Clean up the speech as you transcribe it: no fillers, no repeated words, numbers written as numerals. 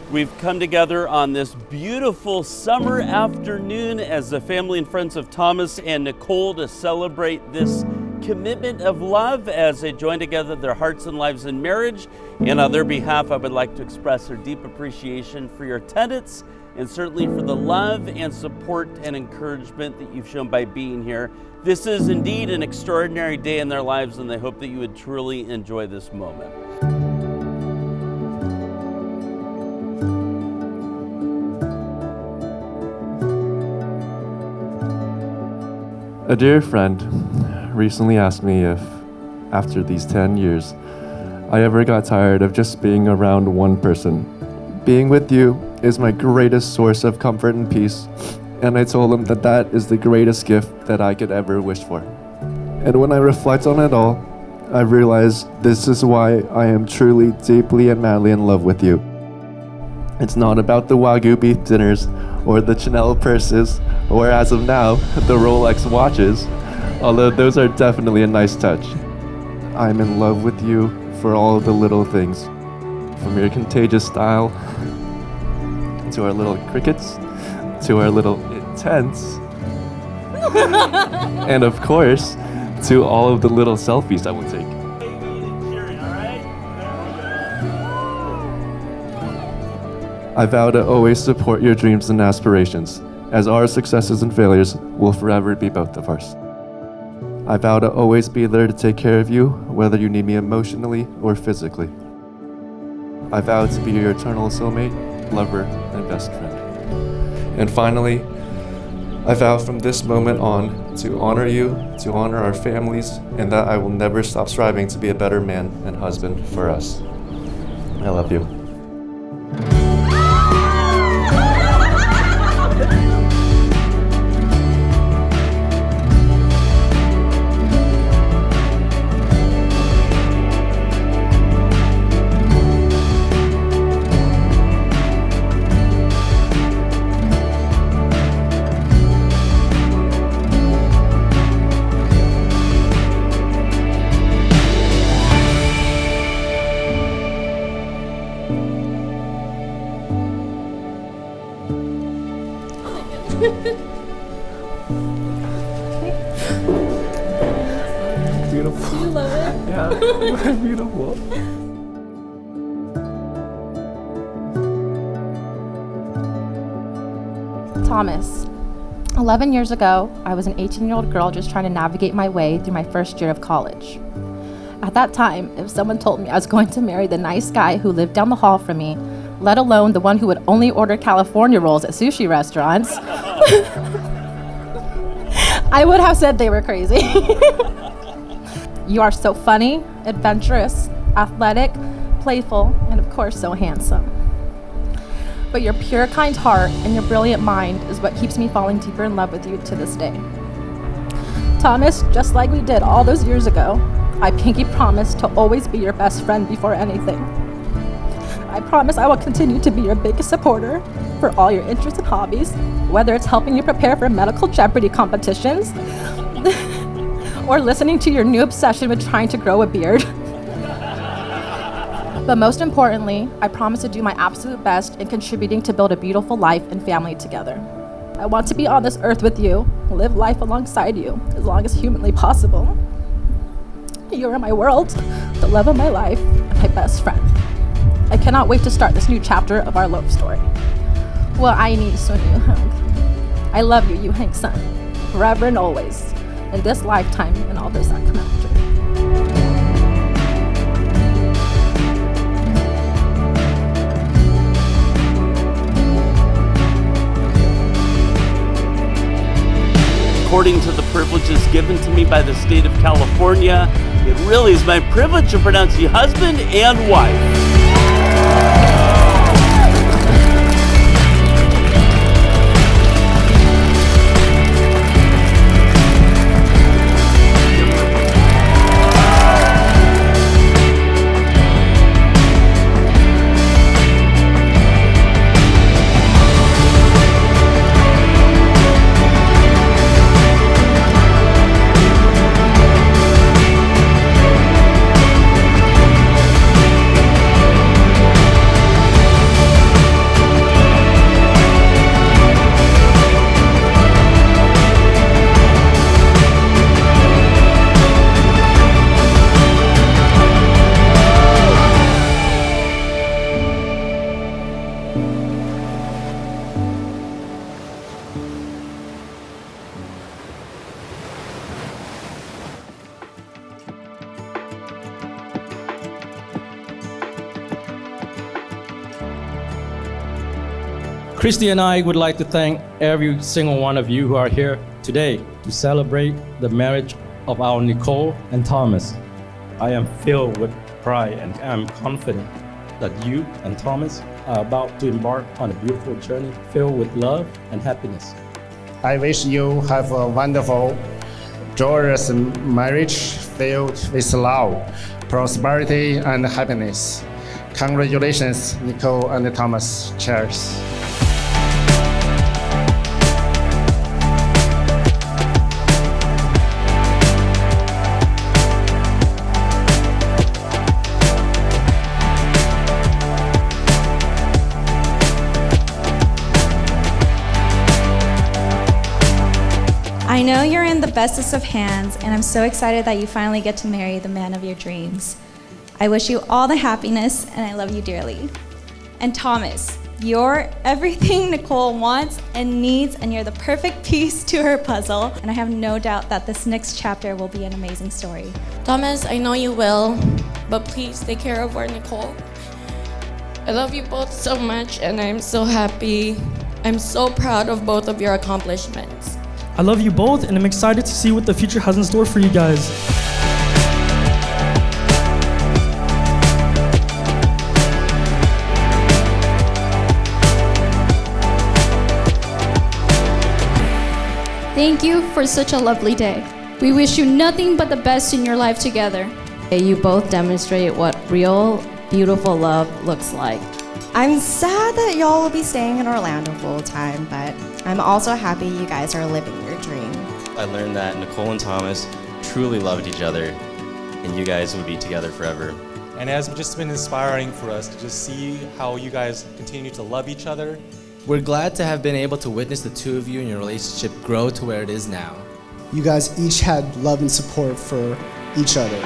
We've come together on this beautiful summer afternoon as the family and friends of Thomas and Nicole to celebrate this commitment of love as they join together their hearts and lives in marriage. And on their behalf, I would like to express our deep appreciation for your attendance and certainly for the love and support and encouragement that you've shown by being here. This is indeed an extraordinary day in their lives, and I hope that you would truly enjoy this moment. A dear friend recently asked me if, after these 10 years, I ever got tired of just being around one person. Being with you is my greatest source of comfort and peace, and I told him that that is the greatest gift that I could ever wish for. And when I reflect on it all, I realize this is why I am truly, deeply, and madly in love with you. It's not about the Wagyu beef dinners or the Chanel purses, or as of now, the Rolex watches, although those are definitely a nice touch. I'm in love with you for all the little things, from your contagious style, to our little crickets, to our little intense, and of course, to all of the little selfies I will take. I vow to always support your dreams and aspirations, as our successes and failures will forever be both of ours. I vow to always be there to take care of you, whether you need me emotionally or physically. I vow to be your eternal soulmate, lover, and best friend. And finally, I vow from this moment on to honor you, to honor our families, and that I will never stop striving to be a better man and husband for us. I love you. Beautiful. Do you love it? Yeah, beautiful. Thomas, 11 years ago, I was an 18-year-old girl just trying to navigate my way through my first year of college. At that time, if someone told me I was going to marry the nice guy who lived down the hall from me, let alone the one who would only order California rolls at sushi restaurants, I would have said they were crazy. You are so funny, adventurous, athletic, playful, and of course so handsome. But your pure, kind heart and your brilliant mind is what keeps me falling deeper in love with you to this day. Thomas, just like we did all those years ago, I pinky promise to always be your best friend before anything. I promise I will continue to be your biggest supporter for all your interests and hobbies, whether it's helping you prepare for medical Jeopardy competitions or listening to your new obsession with trying to grow a beard. But most importantly, I promise to do my absolute best in contributing to build a beautiful life and family together. I want to be on this earth with you, live life alongside you as long as humanly possible. You are my world, the love of my life, and my best friend. I cannot wait to start this new chapter of our love story. Well, I need Sun Yu Hung. I love you, Yu Hang Sun, forever and always, in this lifetime and all those that come after. According to the privileges given to me by the state of California, it really is my privilege to pronounce you husband and wife. Christy and I would like to thank every single one of you who are here today to celebrate the marriage of our Nicole and Thomas. I am filled with pride and I'm confident that you and Thomas are about to embark on a beautiful journey filled with love and happiness. I wish you have a wonderful, joyous marriage filled with love, prosperity, and happiness. Congratulations, Nicole and Thomas. Cheers. I know you're in the bestest of hands, and I'm so excited that you finally get to marry the man of your dreams. I wish you all the happiness, and I love you dearly. And Thomas, you're everything Nicole wants and needs, and you're the perfect piece to her puzzle, and I have no doubt that this next chapter will be an amazing story. Thomas, I know you will, but please take care of our Nicole. I love you both so much, and I'm so happy. I'm so proud of both of your accomplishments. I love you both, and I'm excited to see what the future has in store for you guys. Thank you for such a lovely day. We wish you nothing but the best in your life together. You both demonstrate what real, beautiful love looks like. I'm sad that y'all will be staying in Orlando full time, but I'm also happy you guys are living your dream. I learned that Nicole and Thomas truly loved each other, and you guys would be together forever. And it has just been inspiring for us to just see how you guys continue to love each other. We're glad to have been able to witness the two of you and your relationship grow to where it is now. You guys each had love and support for each other.